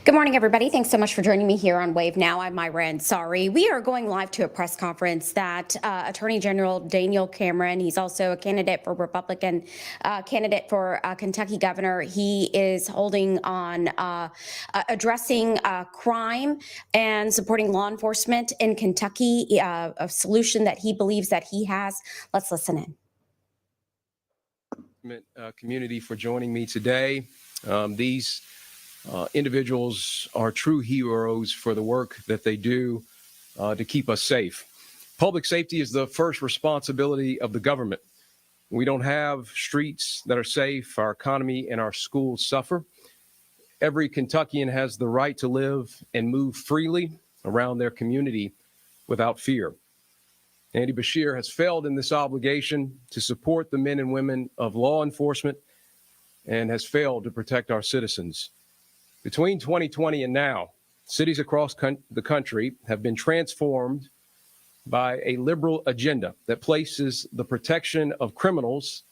Good morning, everybody. Thanks so much for joining me here on Wave Now. I'm Myra Ansari. We are going live to a press conference that Attorney General Daniel Cameron, he's also a candidate for Republican candidate for Kentucky governor. He is holding on addressing crime and supporting law enforcement in Kentucky, a solution that he believes that he has. Let's listen in. Community for joining me today. These individuals are true heroes for the work that they do to keep us safe. Public safety is the first responsibility of the government. We don't have streets that are safe. Our economy and our schools suffer. Every Kentuckian has the right to live and move freely around their community without fear. Andy Beshear has failed in this obligation to support the men and women of law enforcement and has failed to protect our citizens. Between 2020 and now, cities across the country have been transformed by a liberal agenda that places the protection of criminals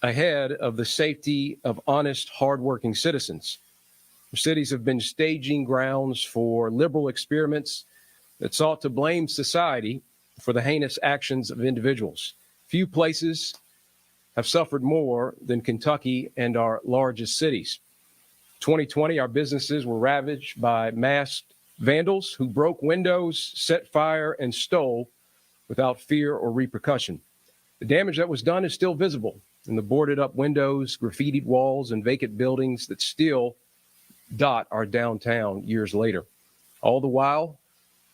ahead of the safety of honest, hardworking citizens. Cities have been staging grounds for liberal experiments that sought to blame society for the heinous actions of individuals. Few places have suffered more than Kentucky and our largest cities. 2020, our businesses were ravaged by masked vandals who broke windows, set fire, and stole without fear or repercussion. The damage that was done is still visible in the boarded up windows, graffitied walls, and vacant buildings that still dot our downtown years later. All the while,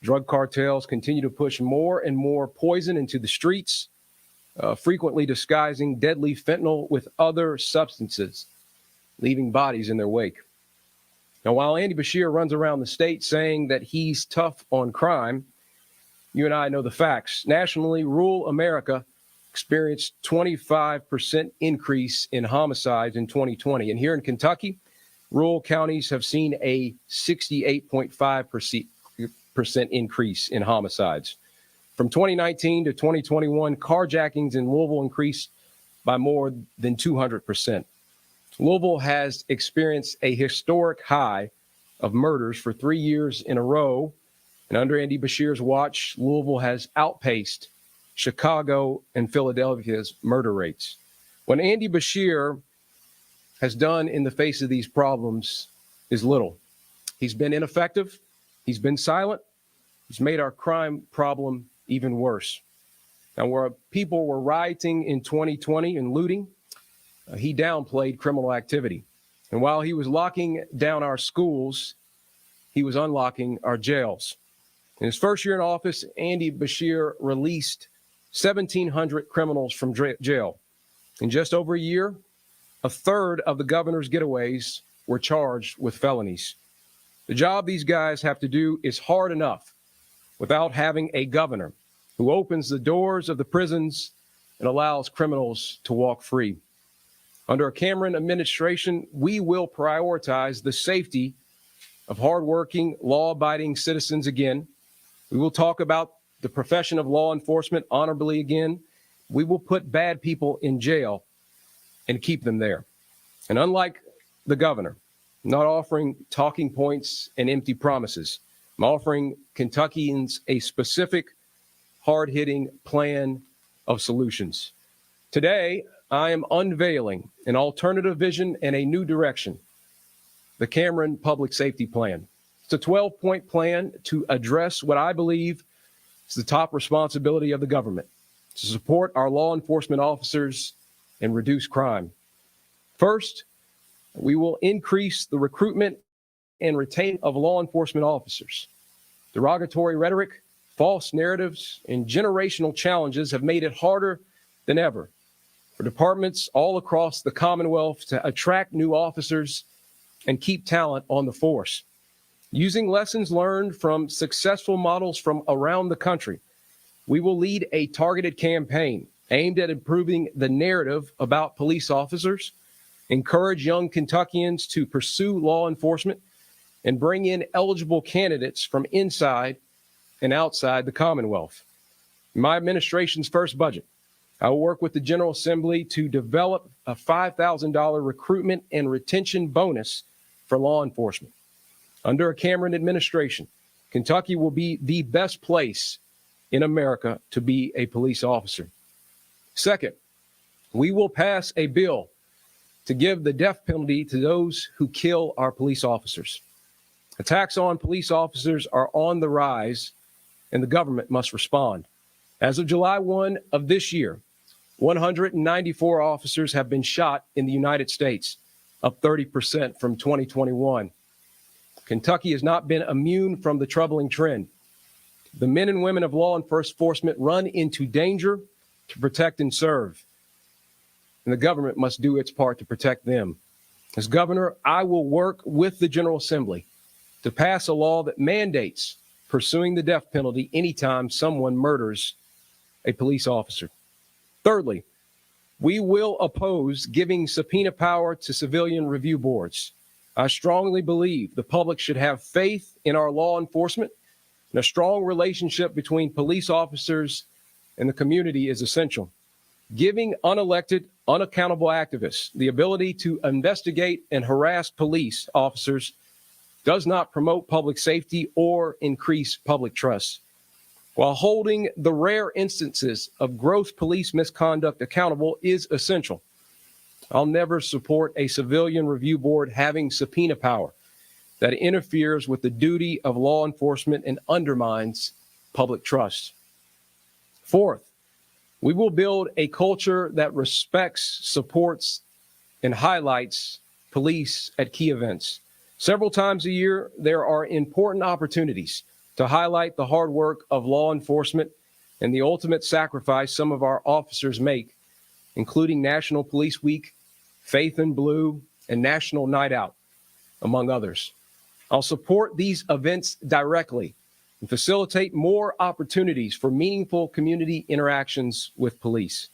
drug cartels continue to push more and more poison into the streets, frequently disguising deadly fentanyl with other substances, leaving bodies in their wake. Now, while Andy Beshear runs around the state saying that he's tough on crime, you and I know the facts. Nationally, rural America experienced 25% increase in homicides in 2020. And here in Kentucky, rural counties have seen a 68.5% increase in homicides. From 2019 to 2021, carjackings in Louisville increased by more than 200%. Louisville has experienced a historic high of murders for 3 years in a row. And under Andy Beshear's watch, Louisville has outpaced Chicago and Philadelphia's murder rates. What Andy Beshear has done in the face of these problems is little. He's been ineffective. He's been silent. He's made our crime problem even worse. Now, where people were rioting in 2020 and looting, he downplayed criminal activity. And while he was locking down our schools, he was unlocking our jails. In his first year in office, Andy Beshear released 1,700 criminals from jail. In just over a year, a third of the governor's getaways were charged with felonies. The job these guys have to do is hard enough without having a governor who opens the doors of the prisons and allows criminals to walk free. Under a Cameron administration, we will prioritize the safety of hardworking, law-abiding citizens again. We will talk about the profession of law enforcement honorably again. We will put bad people in jail and keep them there. And unlike the governor, I'm not offering talking points and empty promises. I'm offering Kentuckians a specific, hard-hitting plan of solutions. Today, I am unveiling an alternative vision and a new direction, the Cameron Public Safety Plan. It's a 12-point plan to address what I believe is the top responsibility of the government, to support our law enforcement officers and reduce crime. First, we will increase the recruitment and retention of law enforcement officers. Derogatory rhetoric, false narratives, and generational challenges have made it harder than ever for departments all across the Commonwealth to attract new officers and keep talent on the force. Using lessons learned from successful models from around the country, we will lead a targeted campaign aimed at improving the narrative about police officers, encourage young Kentuckians to pursue law enforcement, and bring in eligible candidates from inside and outside the Commonwealth. In my administration's first budget, I will work with the General Assembly to develop a $5,000 recruitment and retention bonus for law enforcement. Under a Cameron administration, Kentucky will be the best place in America to be a police officer. Second, we will pass a bill to give the death penalty to those who kill our police officers. Attacks on police officers are on the rise, and the government must respond. As of July 1 of this year, 194 officers have been shot in the United States, up 30% from 2021. Kentucky has not been immune from the troubling trend. The men and women of law enforcement run into danger to protect and serve, and the government must do its part to protect them. As governor, I will work with the General Assembly to pass a law that mandates pursuing the death penalty anytime someone murders a police officer. Thirdly, we will oppose giving subpoena power to civilian review boards. I strongly believe the public should have faith in our law enforcement, and a strong relationship between police officers and the community is essential. Giving unelected, unaccountable activists the ability to investigate and harass police officers does not promote public safety or increase public trust. While holding the rare instances of gross police misconduct accountable is essential, I'll never support a civilian review board having subpoena power that interferes with the duty of law enforcement and undermines public trust. Fourth, we will build a culture that respects, supports, and highlights police at key events. Several times a year, there are important opportunities to highlight the hard work of law enforcement and the ultimate sacrifice some of our officers make, including National Police Week, Faith in Blue, and National Night Out, among others. I'll support these events directly and facilitate more opportunities for meaningful community interactions with police.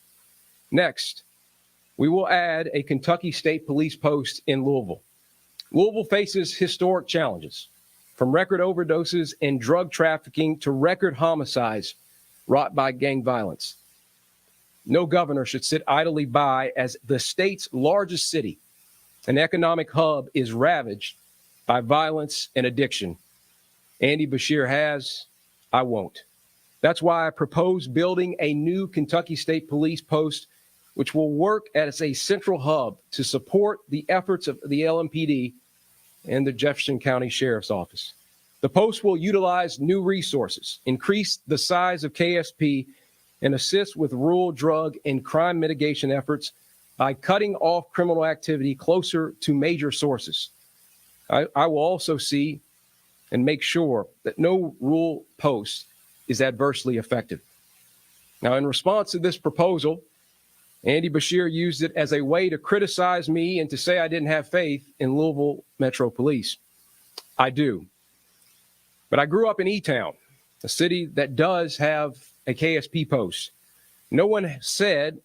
Next, we will add a Kentucky State Police post in Louisville. Louisville faces historic challenges, from record overdoses and drug trafficking to record homicides wrought by gang violence. No governor should sit idly by as the state's largest city, an economic hub, is ravaged by violence and addiction. Andy Beshear has, I won't. That's why I propose building a new Kentucky State Police post, which will work as a central hub to support the efforts of the LMPD and the Jefferson County Sheriff's Office. The post will utilize new resources, increase the size of KSP, and assist with rural drug and crime mitigation efforts by cutting off criminal activity closer to major sources. I will also see and make sure that no rural post is adversely affected. Now, in response to this proposal, Andy Beshear used it as a way to criticize me and to say I didn't have faith in Louisville Metro Police. I do. But I grew up in E-Town, a city that does have a KSP post. No one said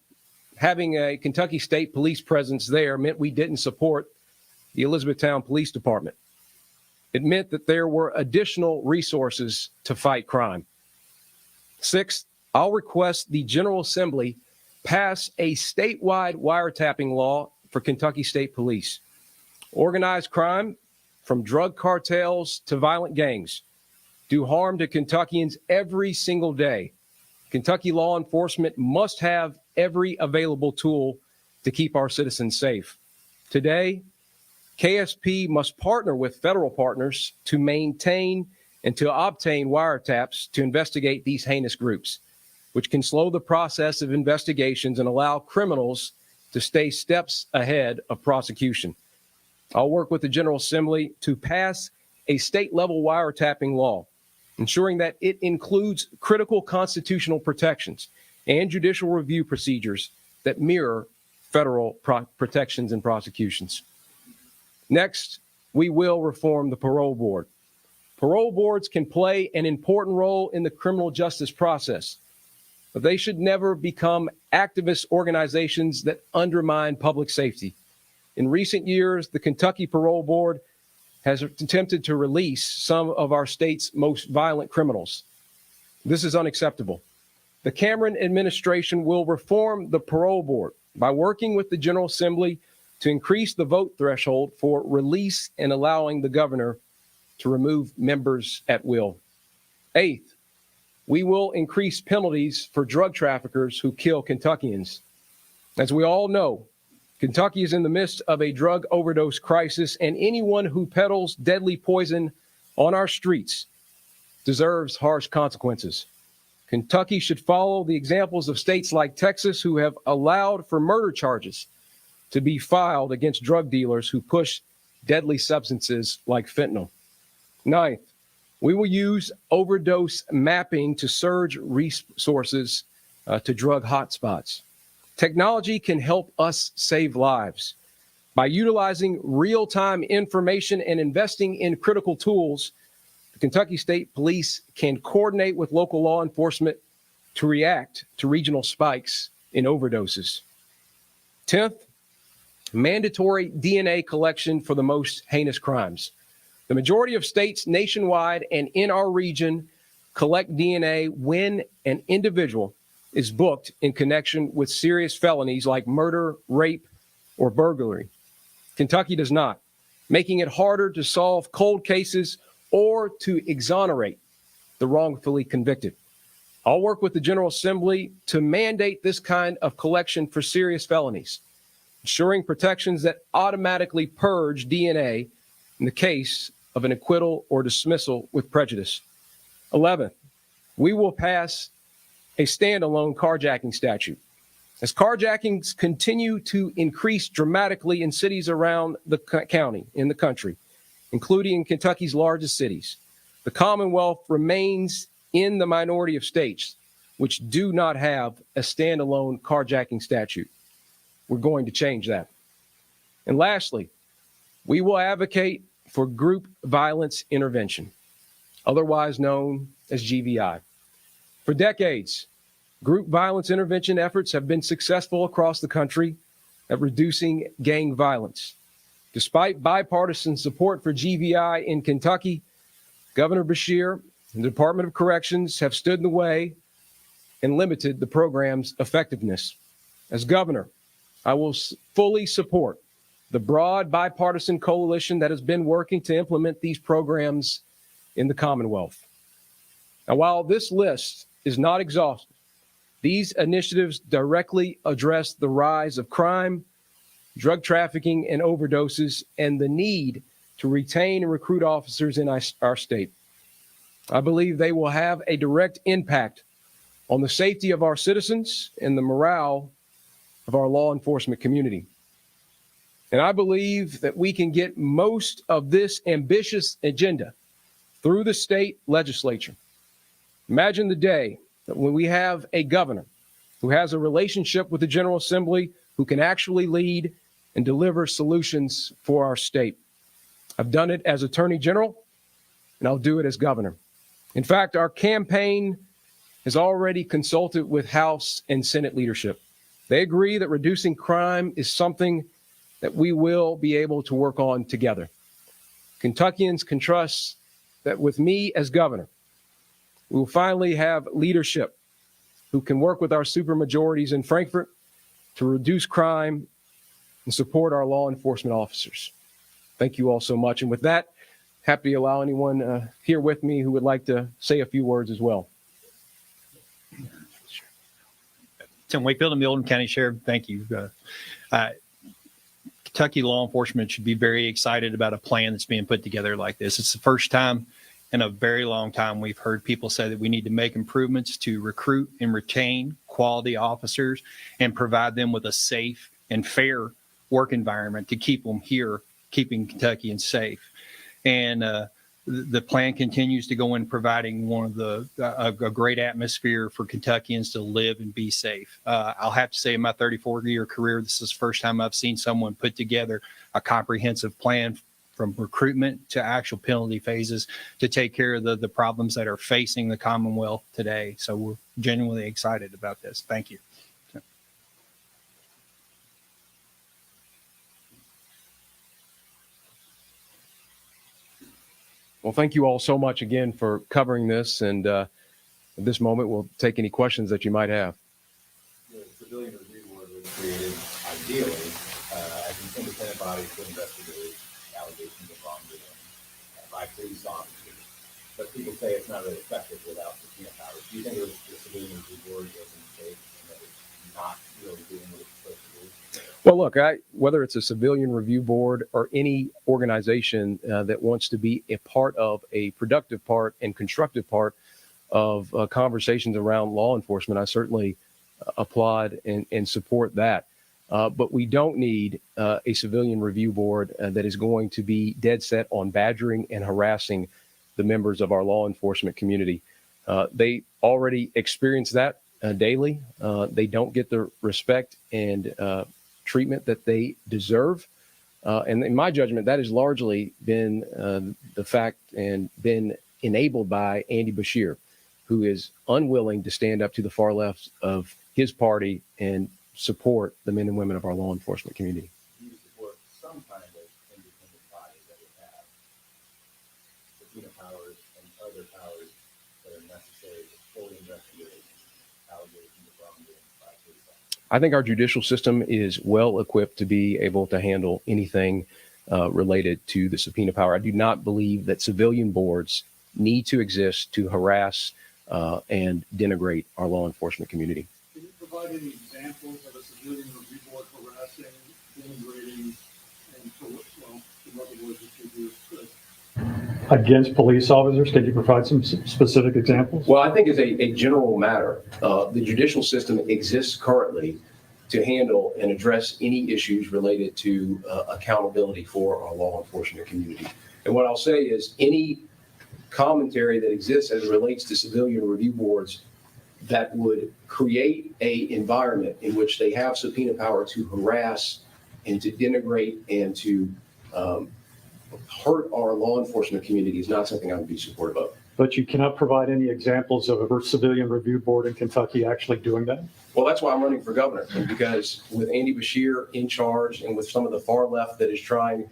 having a Kentucky State Police presence there meant we didn't support the Elizabethtown Police Department. It meant that there were additional resources to fight crime. Sixth, I'll request the General Assembly pass a statewide wiretapping law for Kentucky State Police. Organized crime, from drug cartels to violent gangs, do harm to Kentuckians every single day. Kentucky law enforcement must have every available tool to keep our citizens safe. Today, KSP must partner with federal partners to maintain and to obtain wiretaps to investigate these heinous groups, which can slow the process of investigations and allow criminals to stay steps ahead of prosecution. I'll work with the General Assembly to pass a state-level wiretapping law, ensuring that it includes critical constitutional protections and judicial review procedures that mirror federal protections and prosecutions. Next, we will reform the parole board. Parole boards can play an important role in the criminal justice process, but they should never become activist organizations that undermine public safety. In recent years, the Kentucky Parole Board has attempted to release some of our state's most violent criminals. This is unacceptable. The Cameron administration will reform the parole board by working with the General Assembly to increase the vote threshold for release and allowing the governor to remove members at will. Eighth, we will increase penalties for drug traffickers who kill Kentuckians. As we all know, Kentucky is in the midst of a drug overdose crisis, and anyone who peddles deadly poison on our streets deserves harsh consequences. Kentucky should follow the examples of states like Texas, who have allowed for murder charges to be filed against drug dealers who push deadly substances like fentanyl. Ninth, we will use overdose mapping to surge resources to drug hotspots. Technology can help us save lives. By utilizing real-time information and investing in critical tools, the Kentucky State Police can coordinate with local law enforcement to react to regional spikes in overdoses. 10th, mandatory DNA collection for the most heinous crimes. The majority of states nationwide and in our region collect DNA when an individual is booked in connection with serious felonies like murder, rape, or burglary. Kentucky does not, making it harder to solve cold cases or to exonerate the wrongfully convicted. I'll work with the General Assembly to mandate this kind of collection for serious felonies, ensuring protections that automatically purge DNA in the case of an acquittal or dismissal with prejudice. 11th, we will pass a standalone carjacking statute. As carjackings continue to increase dramatically in cities around the county, in the country, including in Kentucky's largest cities, the Commonwealth remains in the minority of states which do not have a standalone carjacking statute. We're going to change that. And lastly, we will advocate for group violence intervention, otherwise known as GVI. For decades, group violence intervention efforts have been successful across the country at reducing gang violence. Despite bipartisan support for GVI in Kentucky, Governor Beshear and the Department of Corrections have stood in the way and limited the program's effectiveness. As governor, I will fully support the broad bipartisan coalition that has been working to implement these programs in the Commonwealth. Now, while this list is not exhaustive, these initiatives directly address the rise of crime, drug trafficking, and overdoses, and the need to retain and recruit officers in our state. I believe they will have a direct impact on the safety of our citizens and the morale of our law enforcement community. And I believe that we can get most of this ambitious agenda through the state legislature. Imagine the day that when we have a governor who has a relationship with the General Assembly, who can actually lead and deliver solutions for our state. I've done it as Attorney General, and I'll do it as governor. In fact, our campaign has already consulted with House and Senate leadership. They agree that reducing crime is something that we will be able to work on together. Kentuckians can trust that with me as governor, we will finally have leadership who can work with our supermajorities in Frankfort to reduce crime and support our law enforcement officers. Thank you all so much. And with that, happy to allow anyone here with me who would like to say a few words as well. Tim Wakefield, I'm the Oldham County Sheriff. Thank you. Kentucky law enforcement should be very excited about a plan that's being put together like this. It's the first time in a very long time we've heard people say that we need to make improvements to recruit and retain quality officers and provide them with a safe and fair work environment to keep them here, keeping Kentuckians safe. And the plan continues to go in providing one of a great atmosphere for Kentuckians to live and be safe. I'll have to say in my 34-year career, this is the first time I've seen someone put together a comprehensive plan from recruitment to actual penalty phases to take care of the problems that are facing the Commonwealth today. So we're genuinely excited about this. Thank you. Well, thank you all so much again for covering this. And at this moment, we'll take any questions that you might have. The Civilian Review Board was created ideally as an independent body to investigate allegations of wrongdoing by police officers, but people say it's not really effective without subpoena powers. Do you think the civilian review board is a mistake and that it's not really doing what it's supposed to do? Well, look, whether it's a civilian review board or any organization that wants to be a part of a productive part and constructive part of conversations around law enforcement, I certainly applaud and support that. But we don't need a civilian review board that is going to be dead set on badgering and harassing the members of our law enforcement community. They already experience that daily. They don't get the respect and treatment that they deserve. And in my judgment, that has largely been the fact and been enabled by Andy Beshear, who is unwilling to stand up to the far left of his party and support the men and women of our law enforcement community. Do you support some kind of independent body that would have subpoena powers and other powers that are necessary to fully investigate allegations of wrongdoing by police officers? I think our judicial system is well equipped to be able to handle anything related to the subpoena power. I do not believe that civilian boards need to exist to harass and denigrate our law enforcement community. Can you provide any examples of a civilian review board harassing, denigrating, and, well, in other words, if you do against police officers? Can you provide some specific examples? Well, I think as a general matter, the judicial system exists currently to handle and address any issues related to accountability for our law enforcement community. And what I'll say is any commentary that exists as it relates to civilian review boards that would create a environment in which they have subpoena power to harass and to denigrate and to hurt our law enforcement community is not something I would be supportive of. But you cannot provide any examples of a civilian review board in Kentucky actually doing that? Well, that's why I'm running for governor, because with Andy Beshear in charge and with some of the far left that is trying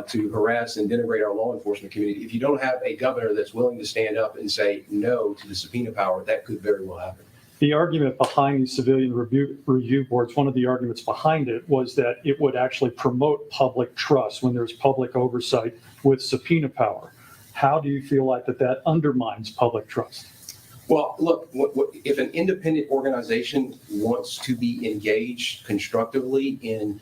to harass and denigrate our law enforcement community, if you don't have a governor that's willing to stand up and say no to the subpoena power, that could very well happen. The argument behind these civilian review boards, one of the arguments behind it was that it would actually promote public trust when there's public oversight with subpoena power. How do you feel like that undermines public trust? Well, look, if an independent organization wants to be engaged constructively in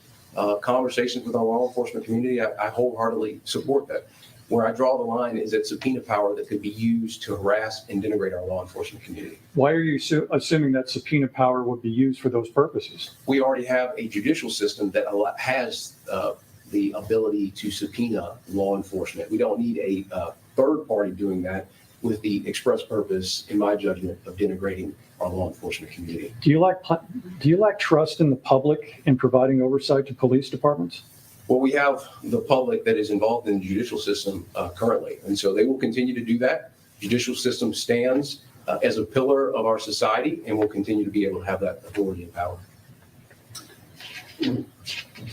conversations with our law enforcement community, I wholeheartedly support that. Where I draw the line is at subpoena power that could be used to harass and denigrate our law enforcement community. Why are you assuming that subpoena power would be used for those purposes? We already have a judicial system that has the ability to subpoena law enforcement. We don't need a third party doing that with the express purpose, in my judgment, of denigrating our law enforcement community. Do you lack trust in the public in providing oversight to police departments? Well, we have the public that is involved in the judicial system currently, and so they will continue to do that. Judicial system stands as a pillar of our society and will continue to be able to have that authority and power.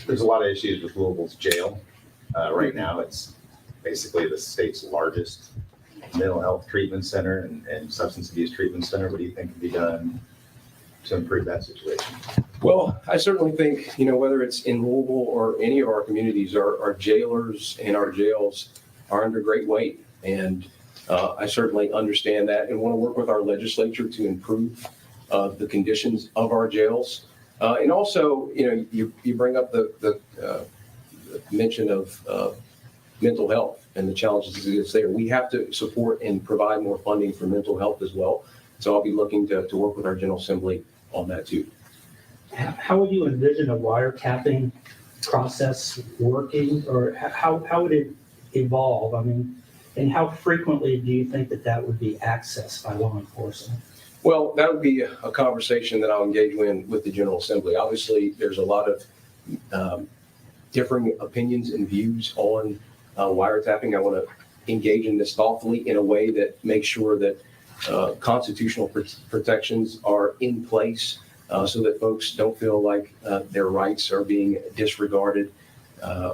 There's a lot of issues with Louisville's jail. Right now, it's basically the state's largest mental health treatment center and substance abuse treatment center. What do you think can be done to improve that situation? Well, I certainly think, whether it's in Louisville or any of our communities, our jailers and our jails are under great weight. And I certainly understand that and want to work with our legislature to improve the conditions of our jails. And also, you bring up the mention of mental health and the challenges that exist there. We have to support and provide more funding for mental health as well. So I'll be looking to work with our General Assembly on that too. How would you envision a wiretapping process working, or how would it evolve? I mean, and how frequently do you think that would be accessed by law enforcement? Well, that would be a conversation that I'll engage with the General Assembly. Obviously, there's a lot of differing opinions and views on wiretapping. I want to engage in this thoughtfully in a way that makes sure that constitutional protections are in place so that folks don't feel like their rights are being disregarded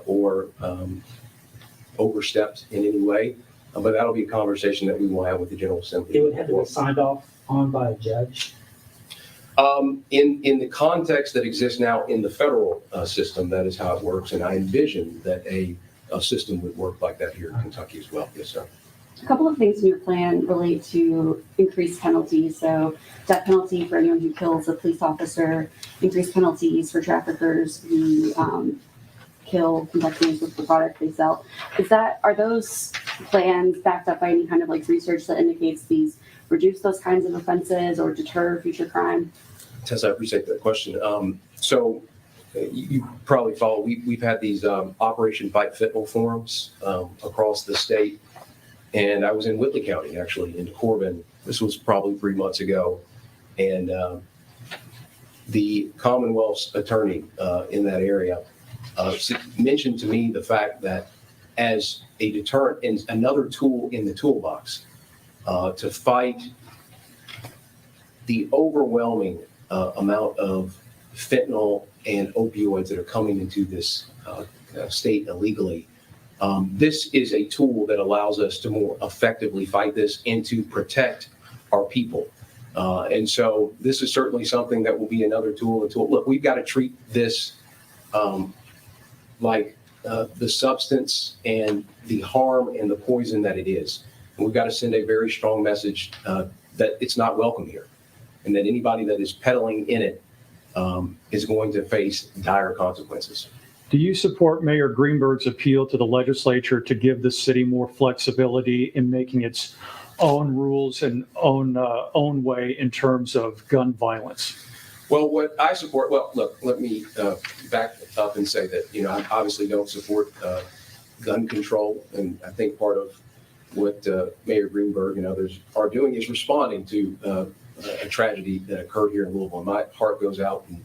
or overstepped in any way. But that'll be a conversation that we will have with the General Assembly. It would have to be signed off on by a judge? In the context that exists now in the federal system, that is how it works. And I envision that a system would work like that here in Kentucky as well. Yes, sir. A couple of things in your plan relate to increased penalties. So death penalty for anyone who kills a police officer, increased penalties for traffickers who kill Kentuckians with the product they sell. Are those plans backed up by any kind of like research that indicates these reduce those kinds of offenses or deter future crime? Tessa, I appreciate that question. You probably follow, we've had these Operation Fight Fentanyl forums across the state. And I was in Whitley County, actually, in Corbin. This was probably 3 months ago. And the Commonwealth's attorney in that area mentioned to me the fact that as a deterrent and another tool in the toolbox to fight the overwhelming amount of fentanyl and opioids that are coming into this state illegally. This is a tool that allows us to more effectively fight this and to protect our people. And so this is certainly something that will be another tool. Look, we've got to treat this like the substance and the harm and the poison that it is. And we've got to send a very strong message that it's not welcome here, and that anybody that is peddling in it is going to face dire consequences. Do you support Mayor Greenberg's appeal to the legislature to give the city more flexibility in making its own rules and own way in terms of gun violence? Well, what I support, look, let me back up and say that, I obviously don't support gun control. And I think part of what Mayor Greenberg and others are doing is responding to a tragedy that occurred here in Louisville. And my heart goes out. And,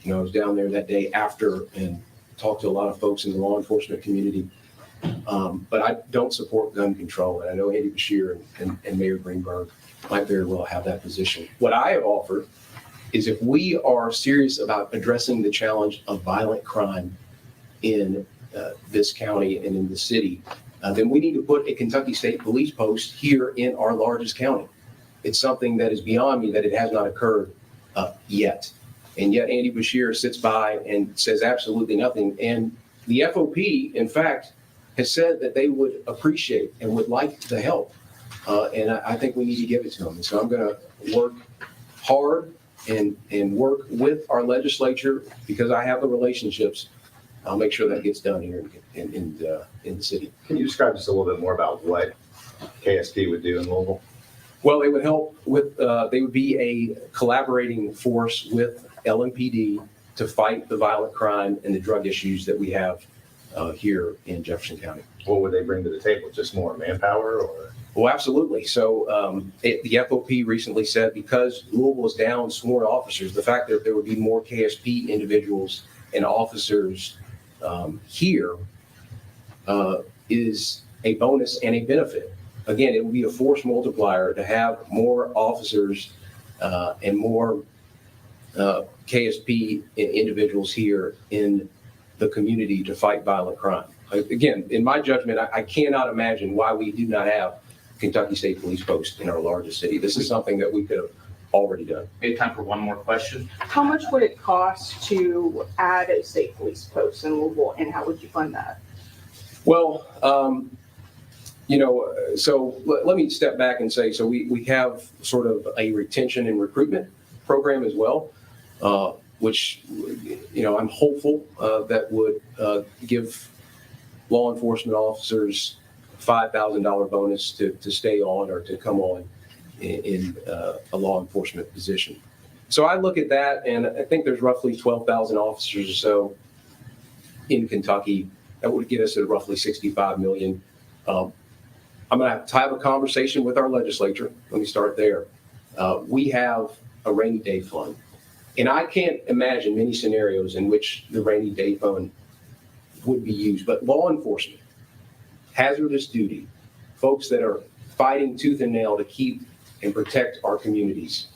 I was down there that day after and talked to a lot of folks in the law enforcement community. But I don't support gun control. And I know Andy Beshear and Mayor Greenberg might very well have that position. What I have offered is if we are serious about addressing the challenge of violent crime in this county and in the city, then we need to put a Kentucky State Police post here in our largest county. It's something that is beyond me that it has not occurred yet. And yet Andy Beshear sits by and says absolutely nothing. And the FOP, in fact, has said that they would appreciate and would like the help. And I think we need to give it to them. And so I'm going to work hard and work with our legislature because I have the relationships. I'll make sure that gets done here in the city. Can you describe just a little bit more about what KSP would do in Louisville? Well, they would help with, they would be a collaborating force with LMPD to fight the violent crime and the drug issues that we have here in Jefferson County. What would they bring to the table? Just more manpower or? Well, absolutely. So the FOP recently said because Louisville is down sworn officers, the fact that there would be more KSP individuals and officers here is a bonus and a benefit. Again, it would be a force multiplier to have more officers and more KSP individuals here in the community to fight violent crime. Again, in my judgment, I cannot imagine why we do not have Kentucky State Police Post in our largest city. This is something that we could have already done. We have time for one more question. How much would it cost to add a state police post in Louisville, and how would you fund that? Well, so let me step back and say, so we have sort of a retention and recruitment program as well, which, I'm hopeful that would give law enforcement officers $5,000 bonus to stay on or to come on in a law enforcement position. So I look at that, and I think there's roughly 12,000 officers or so in Kentucky. That would get us at roughly $65 million. I'm going to have a conversation with our legislature. Let me start there. We have a rainy day fund, and I can't imagine many scenarios in which the rainy day fund would be used. But law enforcement, hazardous duty, folks that are fighting tooth and nail to keep and protect our communities,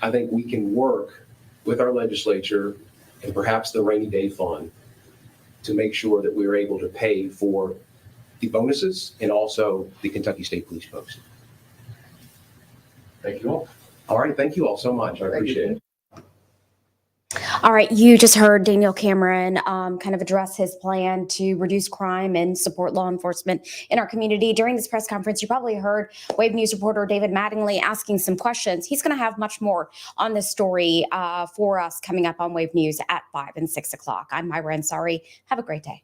I think we can work with our legislature and perhaps the rainy day fund to make sure that we're able to pay for the bonuses and also the Kentucky State Police Post. Thank you all. All right. Thank you all so much. I appreciate it. All right, you just heard Daniel Cameron kind of address his plan to reduce crime and support law enforcement in our community. During this press conference, you probably heard Wave News reporter David Mattingly asking some questions. He's going to have much more on this story for us coming up on Wave News at 5 and 6 o'clock. I'm Myra Ansari. Have a great day.